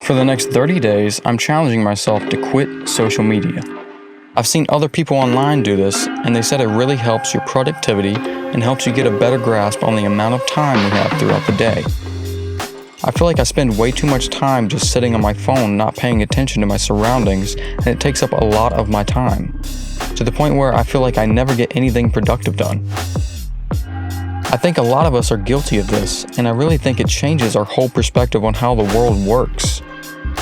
For the next 30 days, I'm challenging myself to quit social media. I've seen other people online do this, and they said it really helps your productivity and helps you get a better grasp on the amount of time we have throughout the day. I feel like I spend way too much time just sitting on my phone not paying attention to my surroundings, and it takes up a lot of my time, to the point where I feel like I never get anything productive done. I think a lot of us are guilty of this, and I really think it changes our whole perspective on how the world works.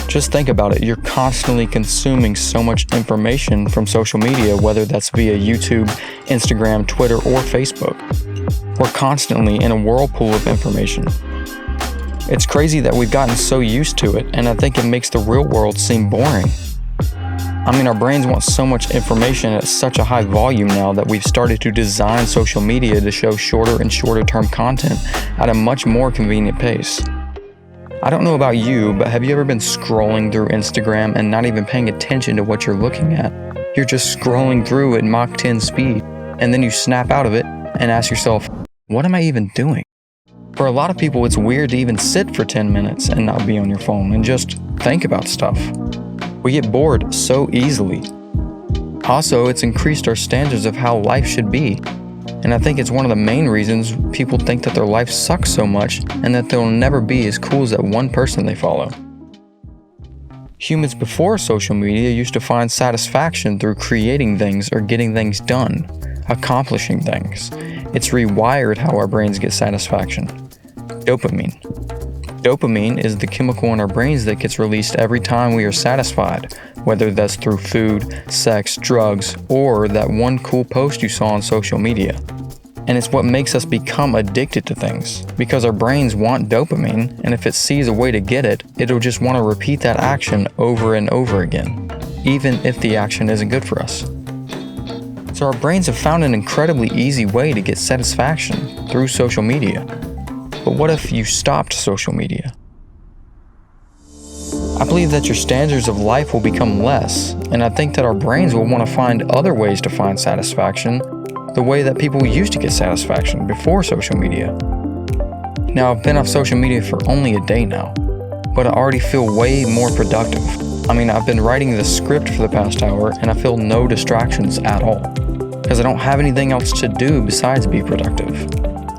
Just think about it, you're constantly consuming so much information from social media, whether that's via YouTube, Instagram, Twitter, or Facebook. We're constantly in a whirlpool of information. It's crazy that we've gotten so used to it, and I think it makes the real world seem boring. I mean, our brains want so much information at such a high volume now that we've started to design social media to show shorter and shorter term content at a much more convenient pace. I don't know about you, but have you ever been scrolling through Instagram and not even paying attention to what you're looking at? You're just scrolling through at Mach 10 speed, and then you snap out of it and ask yourself, what am I even doing? For a lot of people, it's weird to even sit for 10 minutes and not be on your phone and just think about stuff. We get bored so easily. Also, it's increased our standards of how life should be. And I think it's one of the main reasons people think that their life sucks so much and that they'll never be as cool as that one person they follow. Humans before social media used to find satisfaction through creating things or getting things done, accomplishing things. It's rewired how our brains get satisfaction. Dopamine. Dopamine is the chemical in our brains that gets released every time we are satisfied, whether that's through food, sex, drugs, or that one cool post you saw on social media. And it's what makes us become addicted to things, because our brains want dopamine, and if it sees a way to get it, it'll just want to repeat that action over and over again, even if the action isn't good for us. So our brains have found an incredibly easy way to get satisfaction through social media. But what if you stopped social media? I believe that your standards of life will become less, and I think that our brains will want to find other ways to find satisfaction, the way that people used to get satisfaction before social media. Now, I've been off social media for only a day now, but I already feel way more productive. I mean, I've been writing the script for the past hour, and I feel no distractions at all, because I don't have anything else to do besides be productive.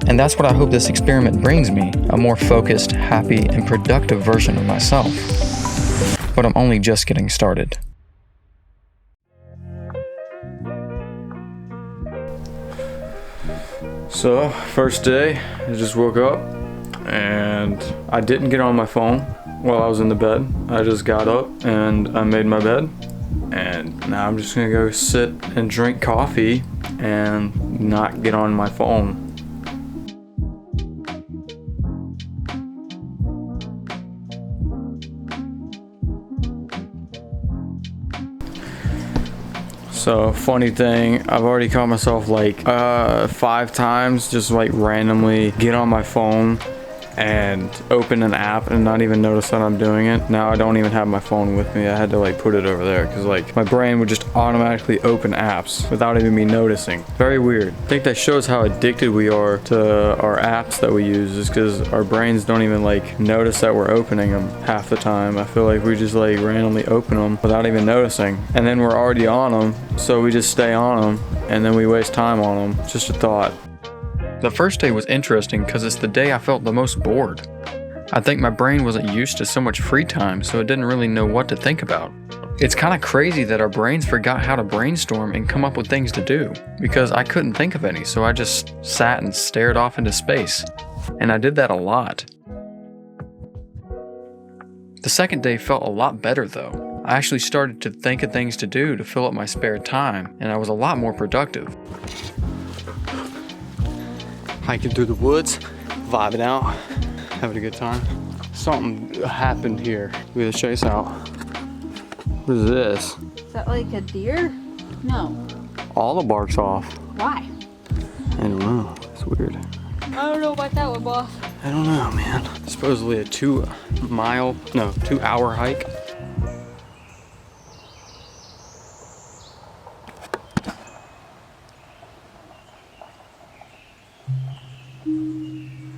And that's what I hope this experiment brings me, a more focused, happy, and productive version of myself. But I'm only just getting started. So, first day, I just woke up, and I didn't get on my phone while I was in the bed. I just got up, and I made my bed, and now I'm just gonna go sit and drink coffee, and not get on my phone. So, funny thing, I've already caught myself like 5 times just like randomly get on my phone and open an app and not even notice that I'm doing it. Now I don't even have my phone with me. I had to like put it over there because like my brain would just automatically open apps without even me noticing. Very weird. I think that shows how addicted we are to our apps that we use, is because our brains don't even like notice that we're opening them half the time. I feel like we just like randomly open them without even noticing, and then we're already on them, so we just stay on them and then we waste time on them. Just a thought. The first day was interesting because it's the day I felt the most bored. I think my brain wasn't used to so much free time, so it didn't really know what to think about. It's kind of crazy that our brains forgot how to brainstorm and come up with things to do, because I couldn't think of any, so I just sat and stared off into space. And I did that a lot. The second day felt a lot better though. I actually started to think of things to do to fill up my spare time, and I was a lot more productive. Hiking through the woods, vibing out, having a good time. Something happened here. We gotta chase out. What is this? Is that like a deer? No. All the bark's off. Why? I don't know. It's weird. I don't know about that one, boss. I don't know, man. Supposedly a 2 hour hike.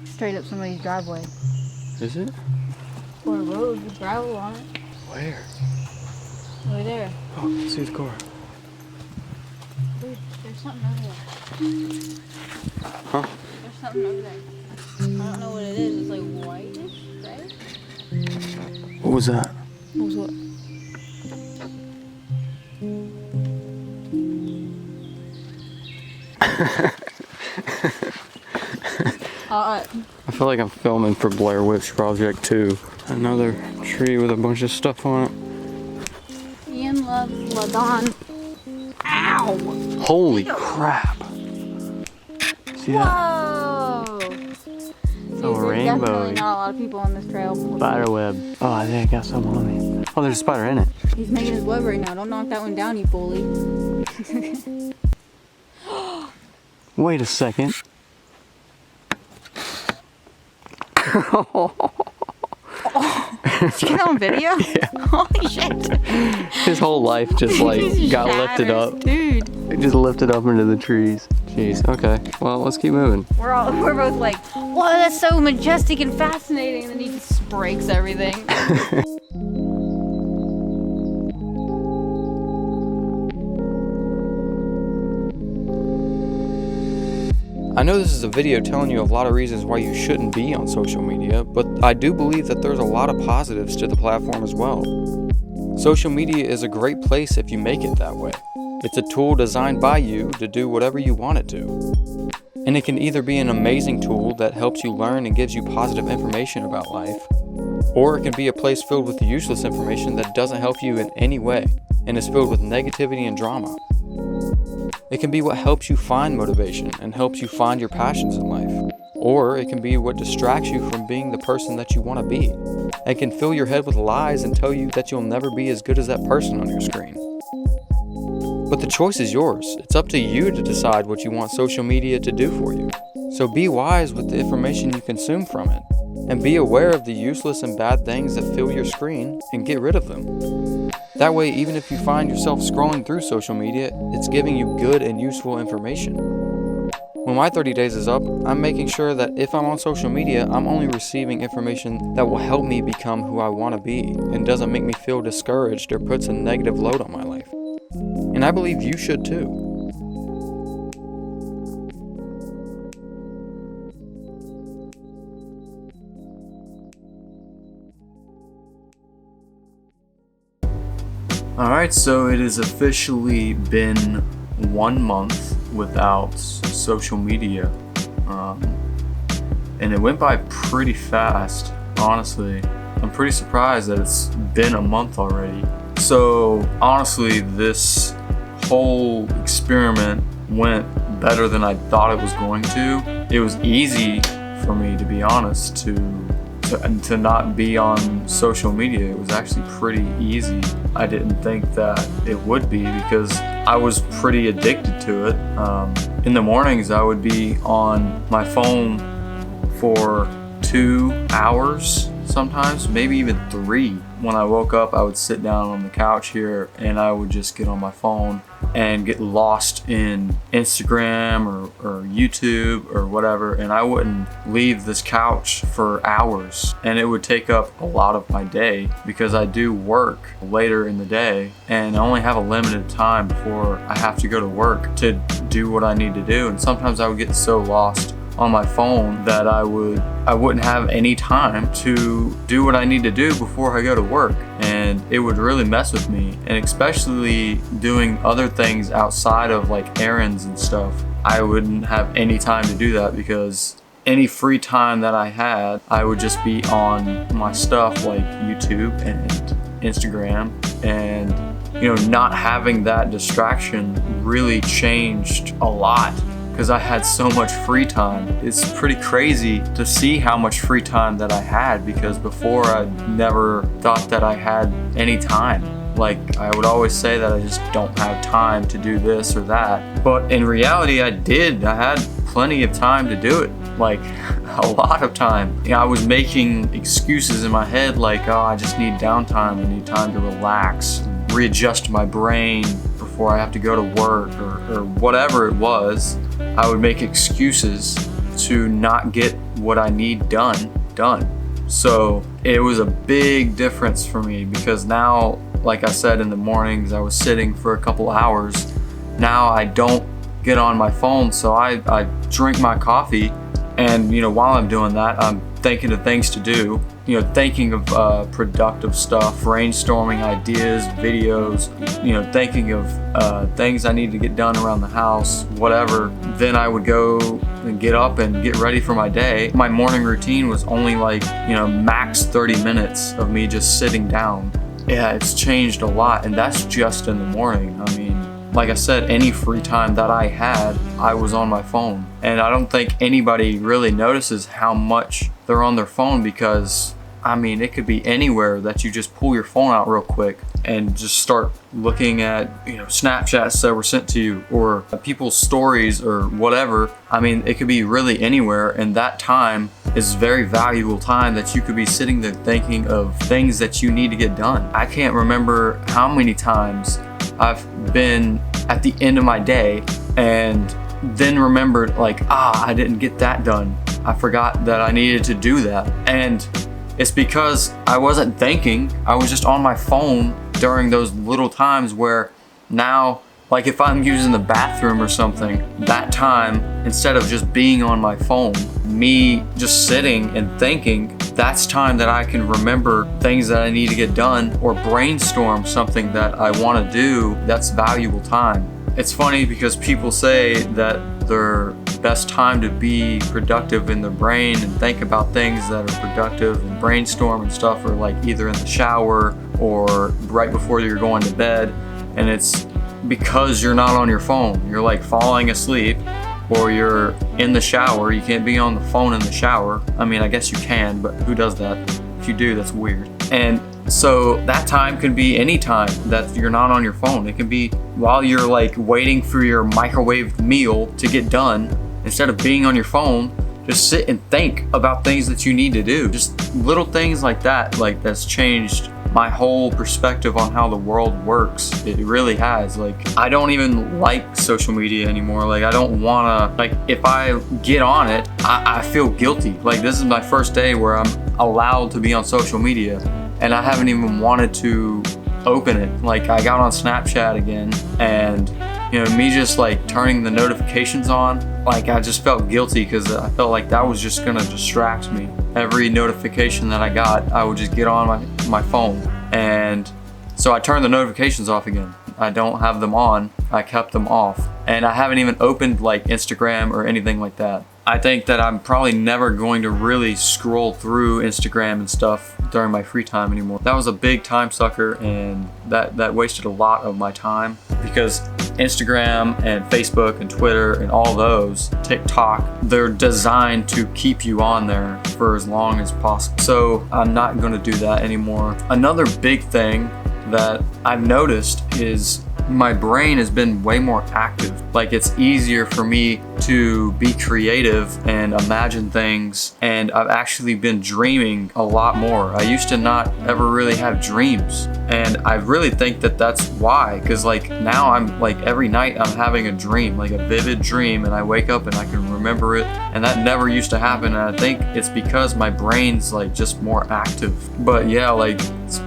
Straight up somebody's driveway. Is it? for a road with gravel on it. Where? Over there. Oh, let's see the car. Dude, there's something over there. Huh? There's something over there. I don't know what it is. It's like whitish, right? What was that? What was what? I feel like I'm filming for Blair Witch Project 2. Another tree with a bunch of stuff on it. Ian loves Ladon. Ow! Holy crap. See that? Whoa! Dude, Oh, there's rainbow. definitely not a lot of people on this trail. Spider web. Oh, I think I got some on me. Oh, there's a spider in it. He's making his web right now. Don't knock that one down, you bully. Wait a second. Did you get on video? Yeah. Holy shit. His whole life just like Just got lifted shatters, up. Dude. It just lifted up into the trees. Jeez. Okay. Well, let's keep moving. We're both like, wow, that's so majestic and fascinating, and then he just breaks everything. I know this is a video telling you a lot of reasons why you shouldn't be on social media, but I do believe that there's a lot of positives to the platform as well. Social media is a great place if you make it that way. It's a tool designed by you to do whatever you want it to. And it can either be an amazing tool that helps you learn and gives you positive information about life, or it can be a place filled with useless information that doesn't help you in any way and is filled with negativity and drama. It can be what helps you find motivation and helps you find your passions in life. Or it can be what distracts you from being the person that you want to be. It can fill your head with lies and tell you that you'll never be as good as that person on your screen. But the choice is yours. It's up to you to decide what you want social media to do for you. So be wise with the information you consume from it. And be aware of the useless and bad things that fill your screen and get rid of them. That way, even if you find yourself scrolling through social media, it's giving you good and useful information. When my 30 days is up, I'm making sure that if I'm on social media, I'm only receiving information that will help me become who I want to be and doesn't make me feel discouraged or puts a negative load on my life. And I believe you should too. Alright, so it has officially been 1 month without social media. And it went by pretty fast, honestly. I'm pretty surprised that it's been a month already. So honestly, this whole experiment went better than I thought it was going to. It was easy for me, to be honest, to not be on social media. It was actually pretty easy. I didn't think that it would be because I was pretty addicted to it. In the mornings, I would be on my phone for 2 hours, sometimes maybe even 3. When I woke up, I would sit down on the couch here and I would just get on my phone and get lost in Instagram or YouTube or whatever, and I wouldn't leave this couch for hours, and it would take up a lot of my day because I do work later in the day and I only have a limited time before I have to go to work to do what I need to do. And sometimes I would get so lost on my phone that I wouldn't have any time to do what I need to do before I go to work, and it would really mess with me. And especially doing other things outside of like errands and stuff, I wouldn't have any time to do that because any free time that I had, I would just be on my stuff like YouTube and Instagram. And not having that distraction really changed a lot because I had so much free time. It's pretty crazy to see how much free time that I had, because before I never thought that I had any time. Like, I would always say that I just don't have time to do this or that. But in reality, I did. I had plenty of time to do it. Like, a lot of time. I was making excuses in my head like, oh, I just need downtime. I need time to relax, readjust my brain before I have to go to work or whatever it was. I would make excuses to not get what I need done. So it was a big difference for me, because now, like I said, in the mornings I was sitting for a couple hours. Now I don't get on my phone, so I drink my coffee, and while I'm doing that, I'm thinking of things to do, thinking of productive stuff, brainstorming ideas, videos, thinking of things I need to get done around the house, whatever. Then I would go and get up and get ready for my day. My morning routine was only like, max 30 minutes of me just sitting down. Yeah, it's changed a lot, and that's just in the morning. I mean, like I said, any free time that I had, I was on my phone. And I don't think anybody really notices how much they're on their phone, because, I mean, it could be anywhere that you just pull your phone out real quick and just start looking at, Snapchats that were sent to you, or people's stories, or whatever. I mean, it could be really anywhere, and that time is very valuable time that you could be sitting there thinking of things that you need to get done. I can't remember how many times I've been at the end of my day and then remembered, like, I didn't get that done. I forgot that I needed to do that. And it's because I wasn't thinking. I was just on my phone during those little times where now, like if I'm using the bathroom or something, that time, instead of just being on my phone, me just sitting and thinking, that's time that I can remember things that I need to get done, or brainstorm something that I want to do. That's valuable time. It's funny because people say that their best time to be productive in their brain and think about things that are productive and brainstorm and stuff are like either in the shower or right before you're going to bed. And it's because you're not on your phone. You're like falling asleep, or you're in the shower. You can't be on the phone in the shower. I mean, I guess you can, but who does that? If you do, that's weird. And so that time can be any time that you're not on your phone. It can be while you're like waiting for your microwave meal to get done. Instead of being on your phone, just sit and think about things that you need to do. Just little things like that, like that's changed my whole perspective on how the world works. It really has. Like, I don't even like social media anymore. Like, I don't wanna, like, if I get on it, I feel guilty. Like, this is my first day where I'm allowed to be on social media, and I haven't even wanted to open it. Like, I got on Snapchat again, and me just like turning the notifications on, like I just felt guilty because I felt like that was just gonna distract me. Every notification that I got, I would just get on my phone, and so I turned the notifications off again. I don't have them on, I kept them off, and I haven't even opened like Instagram or anything like that. I think that I'm probably never going to really scroll through Instagram and stuff during my free time anymore. That was a big time sucker, and that wasted a lot of my time, because Instagram and Facebook and Twitter and all those, TikTok, they're designed to keep you on there for as long as possible. So I'm not going to do that anymore. Another big thing that I've noticed is my brain has been way more active. Like, it's easier for me to be creative and imagine things, and I've actually been dreaming a lot more. I used to not ever really have dreams, and I really think that that's why, because like now I'm like every night I'm having a dream, like a vivid dream, and I wake up and I can remember it, and that never used to happen. And I think it's because my brain's like just more active. But yeah, like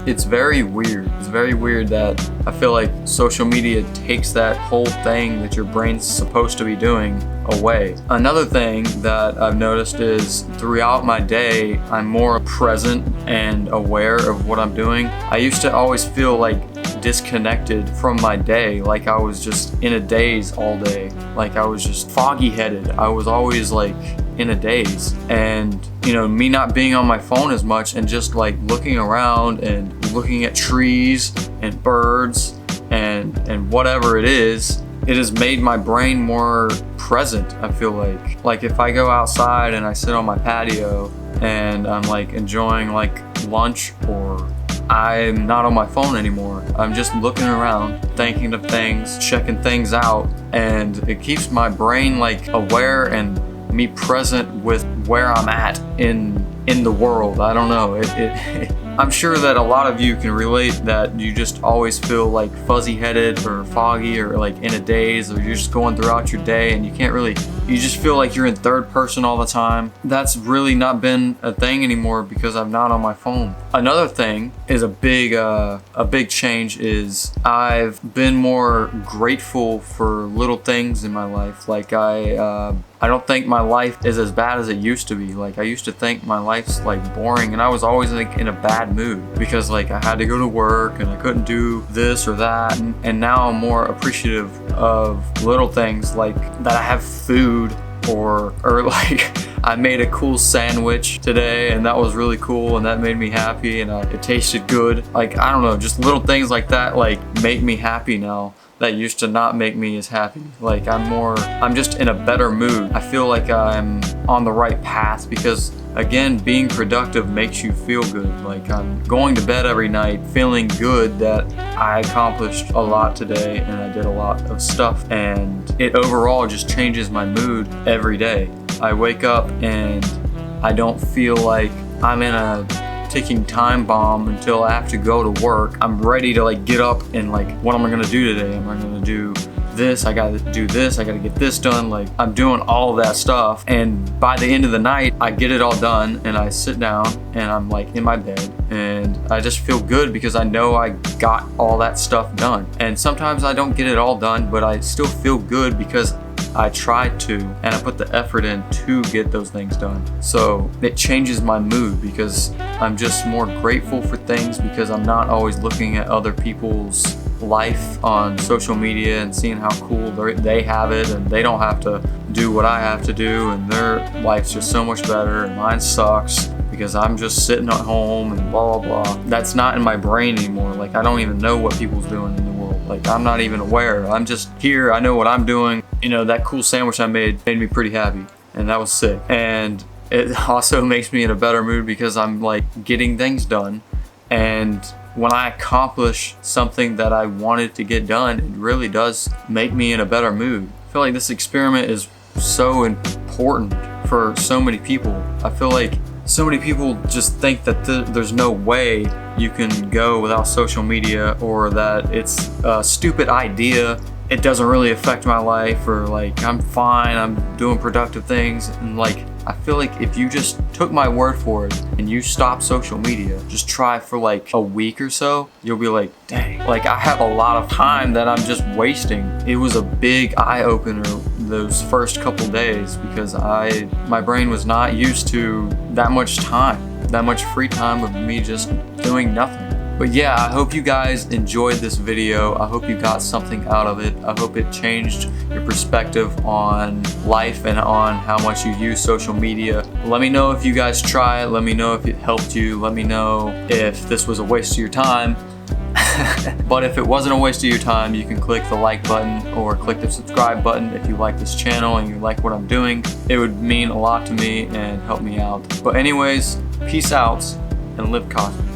it's very weird. It's very weird that I feel like social media takes that whole thing that your brain's supposed to be doing away. Another thing that I've noticed is throughout my day, I'm more present and aware of what I'm doing. I used to always feel like disconnected from my day, like I was just in a daze all day, like I was just foggy headed. I was always like in a daze, and me not being on my phone as much and just like looking around and looking at trees and birds and whatever it is, it has made my brain more present. I feel like if I go outside and I sit on my patio and I'm like enjoying like lunch, or I'm not on my phone anymore, I'm just looking around, thinking of things, checking things out, and it keeps my brain like aware and me present with where I'm at in the world. I don't know, I'm sure that a lot of you can relate, that you just always feel like fuzzy headed or foggy or like in a daze, or you're just going throughout your day and you can't really you just feel like you're in third person all the time. That's really not been a thing anymore because I'm not on my phone. Another thing is a big change is I've been more grateful for little things in my life. Like I don't think my life is as bad as it used to be. Like I used to think my life's like boring, and I was always like in a bad mood because like I had to go to work and I couldn't do this or that. And now I'm more appreciative of little things like that I have food, or like I made a cool sandwich today and that was really cool and that made me happy, and it tasted good. Like I don't know, just little things like that like make me happy now that used to not make me as happy. Like I'm just in a better mood. I feel like I'm on the right path because again, being productive makes you feel good. Like I'm going to bed every night feeling good that I accomplished a lot today and I did a lot of stuff, and it overall just changes my mood every day. I wake up and I don't feel like I'm in a ticking time bomb until I have to go to work. I'm ready to like get up and like, what am I gonna do today? Am I gonna do this? I gotta do this. I gotta get this done. Like I'm doing all of that stuff, and by the end of the night I get it all done and I sit down and I'm like in my bed and I just feel good because I know I got all that stuff done. And sometimes I don't get it all done, but I still feel good because I tried to, and I put the effort in to get those things done. So it changes my mood because I'm just more grateful for things because I'm not always looking at other people's life on social media and seeing how cool they have it and they don't have to do what I have to do, and their life's just so much better and mine sucks because I'm just sitting at home and blah blah blah. That's not in my brain anymore. Like I don't even know what people's doing in the world. Like I'm not even aware. I'm just here. I know what I'm doing. You know, that cool sandwich I made me pretty happy, and that was sick. And it also makes me in a better mood because I'm like getting things done, and when I accomplish something that I wanted to get done, it really does make me in a better mood. I feel like this experiment is so important for so many people. I feel like so many people just think that there's no way you can go without social media, or that it's a stupid idea. It doesn't really affect my life, or like I'm fine, I'm doing productive things. And like I feel like if you just took my word for it and you stop social media, just try for like a week or so, you'll be like, dang, like I have a lot of time that I'm just wasting. It was a big eye opener those first couple days because my brain was not used to that much time, that much free time of me just doing nothing. But yeah, I hope you guys enjoyed this video. I hope you got something out of it. I hope it changed your perspective on life and on how much you use social media. Let me know if you guys try it. Let me know if it helped you. Let me know if this was a waste of your time. But if it wasn't a waste of your time, you can click the like button or click the subscribe button if you like this channel and you like what I'm doing. It would mean a lot to me and help me out. But anyways, peace out and live cosmic.